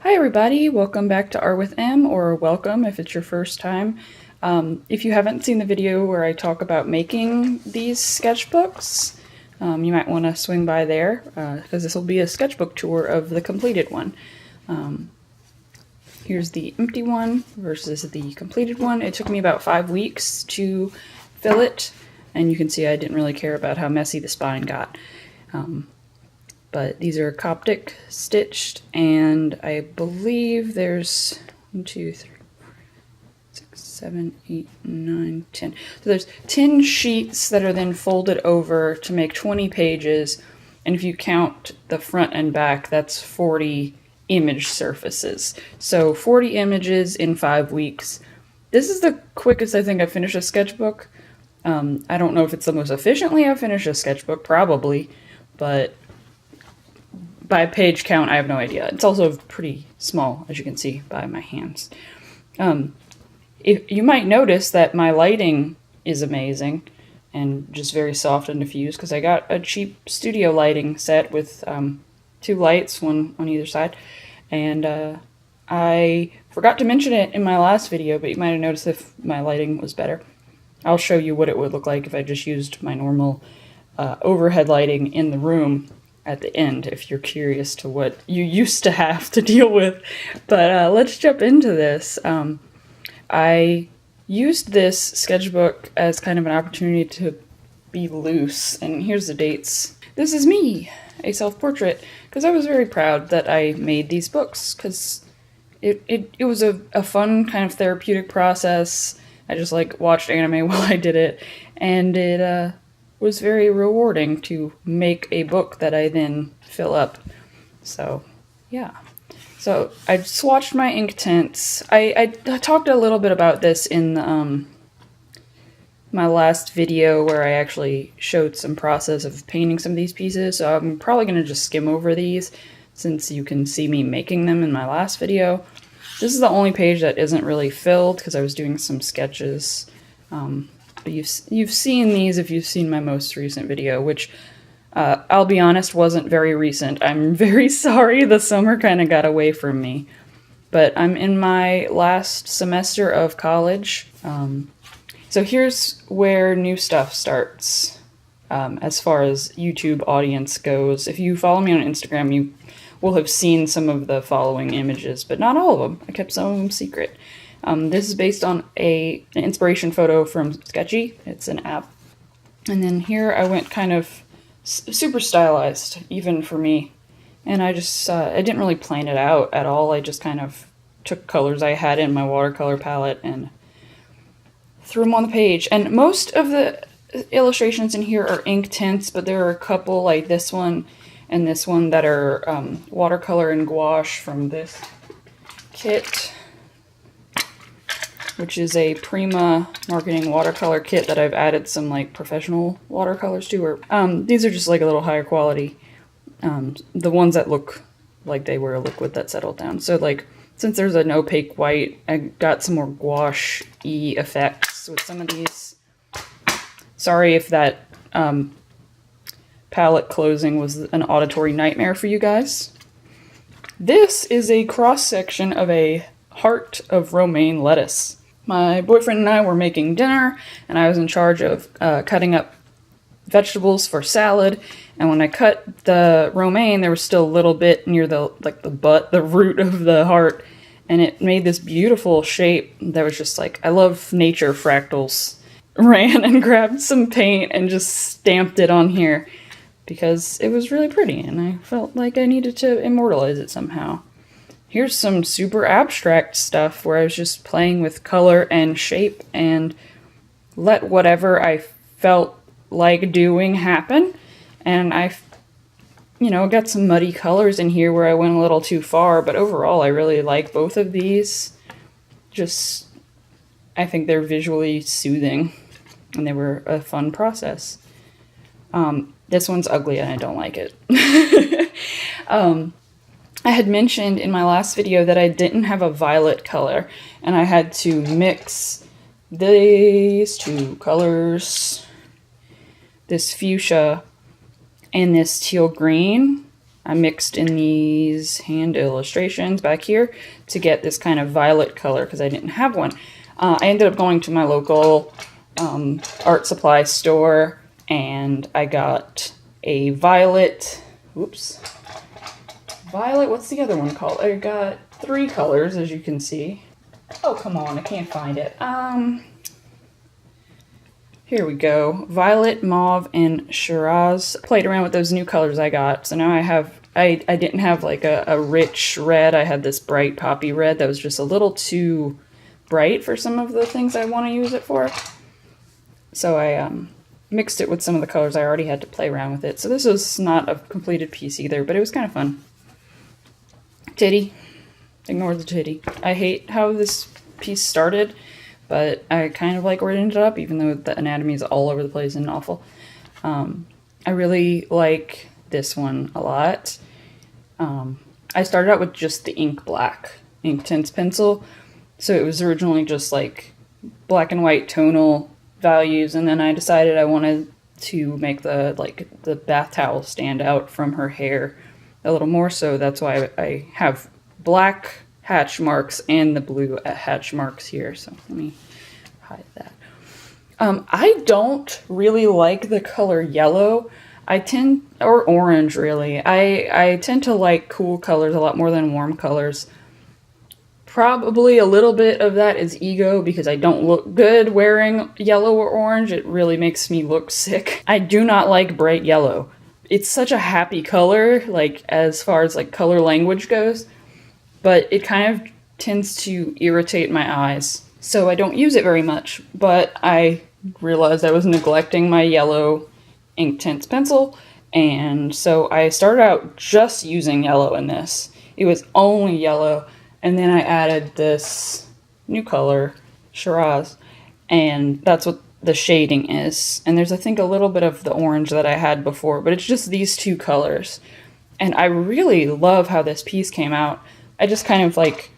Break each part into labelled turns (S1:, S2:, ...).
S1: Hi everybody, welcome back to Art with M, or welcome if it's your first time. If you haven't seen the video where I talk about making these sketchbooks, you might want to swing by there, because this will be a sketchbook tour of the completed one. Here's the empty one versus the completed one. It took me about 5 weeks to fill it, and you can see I didn't really care about how messy the spine got. But these are Coptic stitched, and I believe there's 1, 2, 3, 4, 6, 7, 8, 9, 10. So there's 10 sheets that are then folded over to make 20 pages, and if you count the front and back, that's 40 image surfaces. So 40 images in 5 weeks. This is the quickest I think I've finished a sketchbook. I don't know if it's the most efficiently I've finished a sketchbook, probably, but by page count, I have no idea. It's also pretty small, as you can see by my hands. If you might notice that my lighting is amazing and just very soft and diffused, because I got a cheap studio lighting set with 2 lights, one on either side. And I forgot to mention it in my last video, but you might have noticed if my lighting was better. I'll show you what it would look like if I just used my normal overhead lighting in the room at the end, if you're curious to what you used to have to deal with. But let's jump into this. I used this sketchbook as kind of an opportunity to be loose, and here's the dates. This is me, a self-portrait, because I was very proud that I made these books, because it was a fun kind of therapeutic process. I just watched anime while I did it, and it was very rewarding to make a book that I then fill up. So, yeah. So, I swatched my ink tints. I talked a little bit about this in my last video where I actually showed some process of painting some of these pieces, so I'm probably going to just skim over these since you can see me making them in my last video. This is the only page that isn't really filled because I was doing some sketches. But you've seen these if you've seen my most recent video, which I'll be honest wasn't very recent. I'm very sorry, the summer kind of got away from me. But I'm in my last semester of college. So here's where new stuff starts as far as YouTube audience goes. If you follow me on Instagram, you will have seen some of the following images, but not all of them. I kept some of them secret. This is based on an inspiration photo from Sketchy. It's an app. And then here I went kind of super stylized, even for me. And I just, I didn't really plan it out at all. I just kind of took colors I had in my watercolor palette and threw them on the page. And most of the illustrations in here are ink tints, but there are a couple like this one and this one that are watercolor and gouache from this kit, which is a Prima marketing watercolor kit that I've added some professional watercolors to. Or these are just a little higher quality. The ones that look like they were a liquid that settled down. So since there's an opaque white, I got some more gouache-y effects with some of these. Sorry if that palette closing was an auditory nightmare for you guys. This is a cross-section of a heart of romaine lettuce. My boyfriend and I were making dinner, and I was in charge of cutting up vegetables for salad. And when I cut the romaine, there was still a little bit near the the root of the heart, and it made this beautiful shape that was just I love nature fractals. Ran and grabbed some paint and just stamped it on here because it was really pretty, and I felt like I needed to immortalize it somehow. Here's some super abstract stuff where I was just playing with color and shape and let whatever I felt like doing happen. And I, got some muddy colors in here where I went a little too far, but overall I really like both of these. Just, I think they're visually soothing and they were a fun process. This one's ugly and I don't like it. I had mentioned in my last video that I didn't have a violet color, and I had to mix these 2 colors, this fuchsia and this teal green, I mixed in these hand illustrations back here to get this kind of violet color because I didn't have one. I ended up going to my local art supply store and I got a violet, what's the other one called? I got 3 colors, as you can see. Oh, come on, I can't find it. Here we go. Violet, mauve, and Shiraz. Played around with those new colors I got. So now I didn't have like a rich red. I had this bright poppy red that was just a little too bright for some of the things I want to use it for. So I mixed it with some of the colors I already had to play around with it. So this was not a completed piece either, but it was kind of fun. Titty. Ignore the titty. I hate how this piece started, but I kind of like where it ended up, even though the anatomy is all over the place and awful. I really like this one a lot. I started out with just the ink tints pencil. So it was originally just like black and white tonal values, and then I decided I wanted to make the bath towel stand out from her hair a little more, so that's why I have black hatch marks and the blue hatch marks here. So let me hide that. I don't really like the color yellow. Or orange really. I tend to like cool colors a lot more than warm colors. Probably a little bit of that is ego because I don't look good wearing yellow or orange. It really makes me look sick. I do not like bright yellow. It's such a happy color, like as far as like color language goes, but it kind of tends to irritate my eyes. So I don't use it very much, but I realized I was neglecting my yellow ink tints pencil, and so I started out just using yellow in this. It was only yellow, and then I added this new color, Shiraz, and that's what the shading is. And there's, I think, a little bit of the orange that I had before, but it's just these 2 colors. And I really love how this piece came out. I just kind of like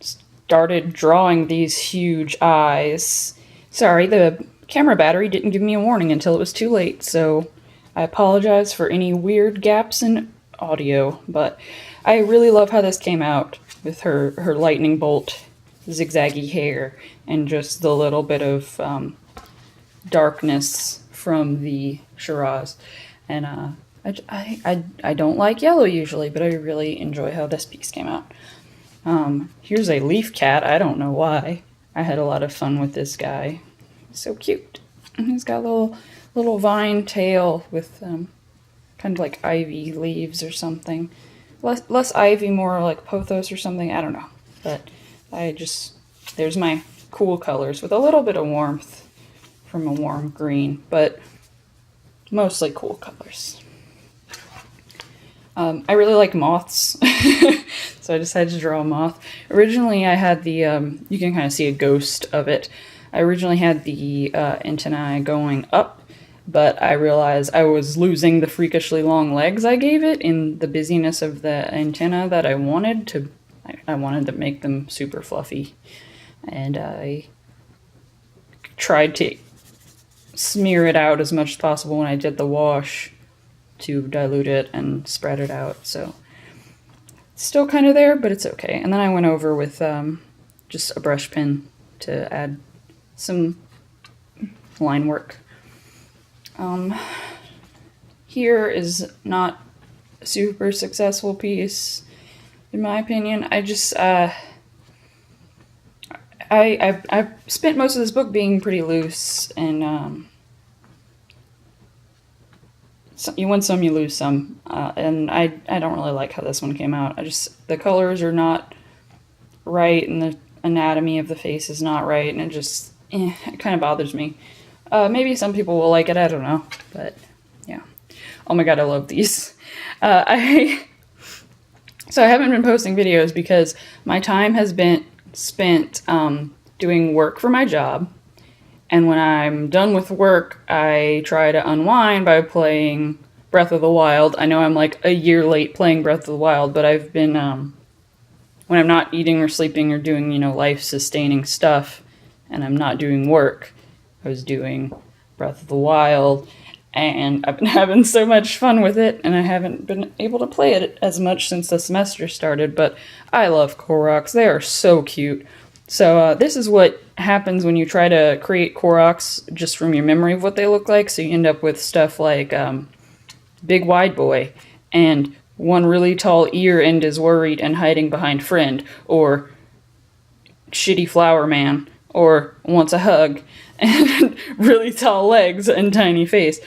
S1: started drawing these huge eyes. Sorry, the camera battery didn't give me a warning until it was too late, so I apologize for any weird gaps in audio, but I really love how this came out with her lightning bolt zigzaggy hair and just the little bit of darkness from the Shiraz. And I don't like yellow usually, but I really enjoy how this piece came out. Here's a leaf cat. I don't know why. I had a lot of fun with this guy. So cute. And he's got a little vine tail with kind of like ivy leaves or something. Less ivy, more like pothos or something. I don't know. But there's my cool colors with a little bit of warmth from a warm green, but mostly cool colors. I really like moths, so I decided to draw a moth. Originally I had the, you can kind of see a ghost of it. I originally had the antennae going up, but I realized I was losing the freakishly long legs I gave it in the busyness of the antenna that I wanted to. I wanted to make them super fluffy, and I tried to smear it out as much as possible when I did the wash to dilute it and spread it out. So it's still kind of there, but it's okay. And then I went over with just a brush pen to add some line work. Here is not a super successful piece, in my opinion. I just, I spent most of this book being pretty loose, and so you win some, you lose some, and I don't really like how this one came out. The colors are not right, and the anatomy of the face is not right, and it kind of bothers me. Maybe some people will like it, I don't know, but yeah. Oh my god, I love these. So I haven't been posting videos because my time has been spent doing work for my job, and when I'm done with work, I try to unwind by playing Breath of the Wild. I know I'm like a year late playing Breath of the Wild, but I've been, when I'm not eating or sleeping or doing, life-sustaining stuff, and I'm not doing work, I was doing Breath of the Wild, and I've been having so much fun with it, and I haven't been able to play it as much since the semester started, but I love Koroks. They are so cute. So this is what happens when you try to create Koroks just from your memory of what they look like. So you end up with stuff like Big Wide Boy, and one really tall ear and is worried and hiding behind friend, or Shitty Flower Man, or wants a hug, and really tall legs and tiny face.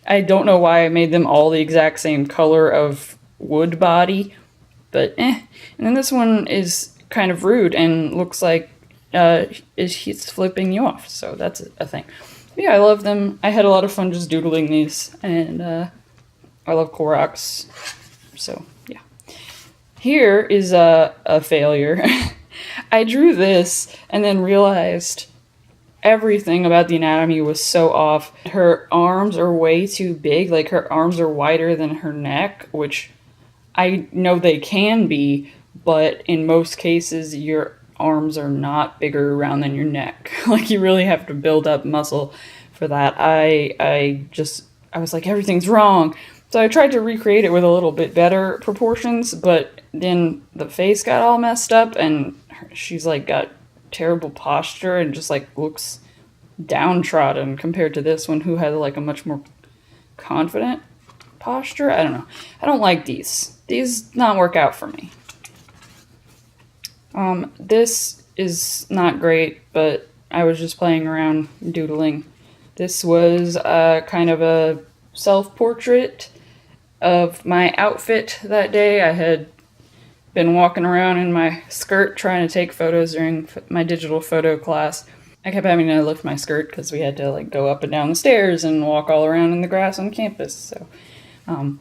S1: I don't know why I made them all the exact same color of wood body, but eh. And then this one is kind of rude and looks like he's flipping you off, so that's a thing. But yeah, I love them. I had a lot of fun just doodling these, and I love Koroks, so yeah. Here is a failure. I drew this and then realized everything about the anatomy was so off. Her arms are way too big, like her arms are wider than her neck, which I know they can be, but in most cases your arms are not bigger around than your neck. Like, you really have to build up muscle for that. I was like, everything's wrong. So I tried to recreate it with a little bit better proportions, but then the face got all messed up, and she's like got terrible posture and just like looks downtrodden compared to this one, who had like a much more confident posture. I don't know. I don't like these. These not work out for me. This is not great, but I was just playing around doodling. This was kind of a self-portrait of my outfit that day. I had been walking around in my skirt trying to take photos during my digital photo class. I kept having to lift my skirt because we had to like go up and down the stairs and walk all around in the grass on campus. So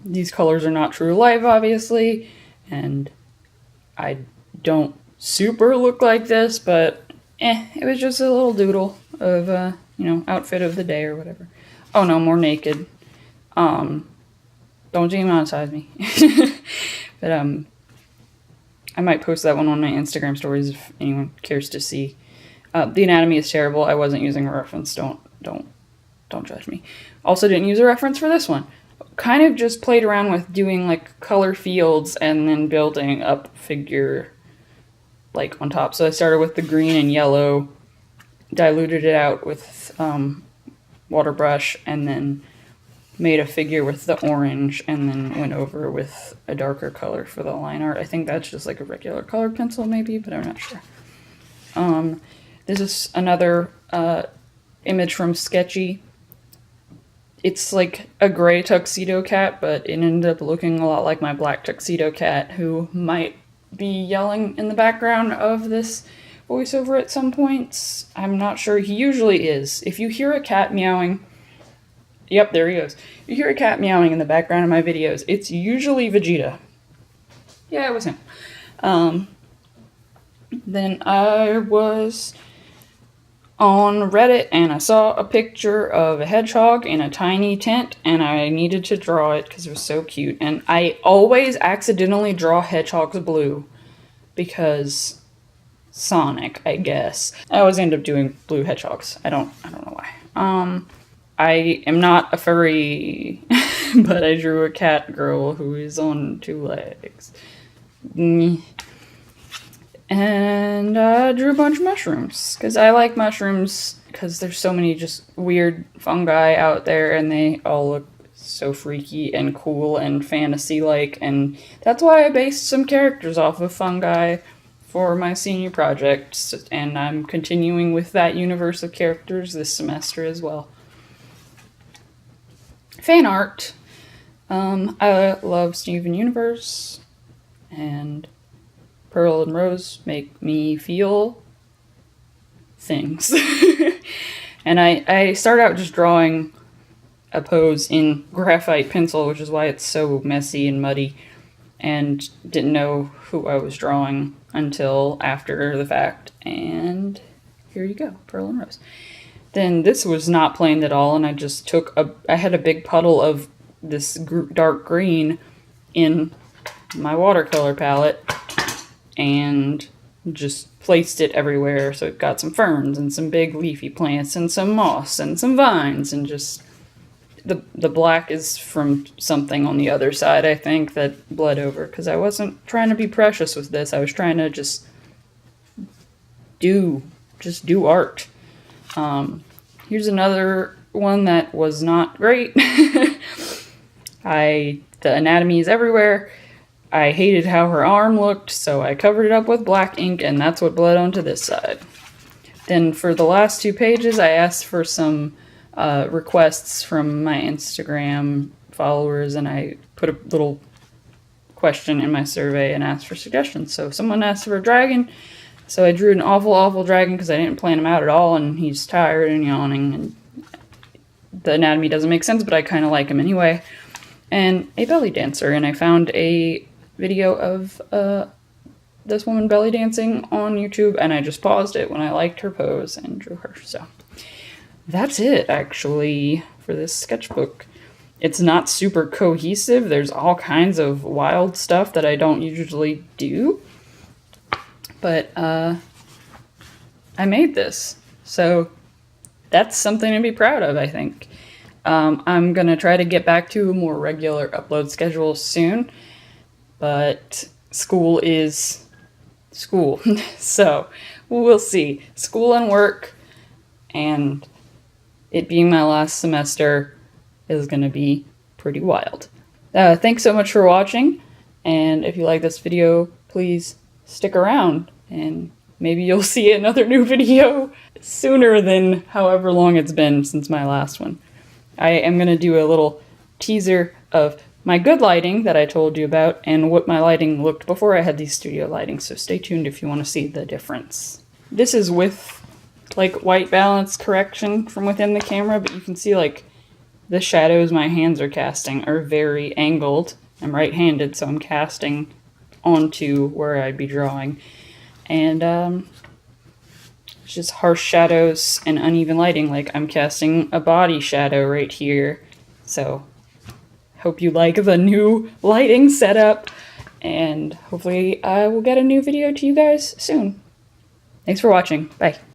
S1: these colors are not true to life, obviously, and I don't super look like this, but it was just a little doodle of outfit of the day or whatever. Oh no, more naked. Don't demonetize me. But I might post that one on my Instagram stories if anyone cares to see. The anatomy is terrible. I wasn't using a reference. Don't judge me. Also didn't use a reference for this one. Kind of just played around with doing like color fields and then building up figure like on top. So I started with the green and yellow, diluted it out with water brush, and then made a figure with the orange, and then went over with a darker color for the line art. I think that's just like a regular colored pencil maybe, but I'm not sure. This is another image from Sketchy. It's like a gray tuxedo cat, but it ended up looking a lot like my black tuxedo cat, who might be yelling in the background of this voiceover at some points. I'm not sure. He usually is. If you hear a cat meowing, yep, there he goes. You hear a cat meowing in the background of my videos, it's usually Vegeta. Yeah, it was him. Then I was on Reddit and I saw a picture of a hedgehog in a tiny tent, and I needed to draw it because it was so cute. And I always accidentally draw hedgehogs blue because Sonic, I guess. I always end up doing blue hedgehogs. I don't know why. I am not a furry, but I drew a cat girl who is on 2 legs. And I drew a bunch of mushrooms, because I like mushrooms, because there's so many just weird fungi out there, and they all look so freaky and cool and fantasy-like, and that's why I based some characters off of fungi for my senior project, and I'm continuing with that universe of characters this semester as well. Fan art. I love Steven Universe, and Pearl and Rose make me feel things. And I start out just drawing a pose in graphite pencil, which is why it's so messy and muddy, and didn't know who I was drawing until after the fact. And here you go, Pearl and Rose. Then this was not planned at all, and I just took I had a big puddle of this dark green in my watercolor palette and just placed it everywhere. So it got some ferns and some big leafy plants and some moss and some vines, and just the black is from something on the other side, I think, that bled over, because I wasn't trying to be precious with this. I was trying to just do art. Here's another one that was not great. The anatomy is everywhere. I hated how her arm looked, so I covered it up with black ink, and that's what bled onto this side. Then for the last 2 pages, I asked for some requests from my Instagram followers, and I put a little question in my survey and asked for suggestions. So someone asked for a dragon, so I drew an awful dragon because I didn't plan him out at all, and he's tired and yawning, and the anatomy doesn't make sense, but I kind of like him anyway. And a belly dancer, and I found a video of this woman belly dancing on YouTube, and I just paused it when I liked her pose and drew her. So that's it, actually, for this sketchbook. It's not super cohesive. There's all kinds of wild stuff that I don't usually do, but I made this, so that's something to be proud of, I think. I'm gonna try to get back to a more regular upload schedule soon, but school is school. So we'll see. School and work, and it being my last semester is gonna be pretty wild. Thanks so much for watching, and if you like this video, please stick around, and maybe you'll see another new video sooner than however long it's been since my last one. I am going to do a little teaser of my good lighting that I told you about and what my lighting looked before I had these studio lighting, so stay tuned if you want to see the difference. This is with like white balance correction from within the camera, but you can see like the shadows my hands are casting are very angled. I'm right-handed, so I'm casting onto where I'd be drawing. And it's just harsh shadows and uneven lighting, like I'm casting a body shadow right here. So hope you like the new lighting setup, and hopefully I will get a new video to you guys soon. Thanks for watching. Bye.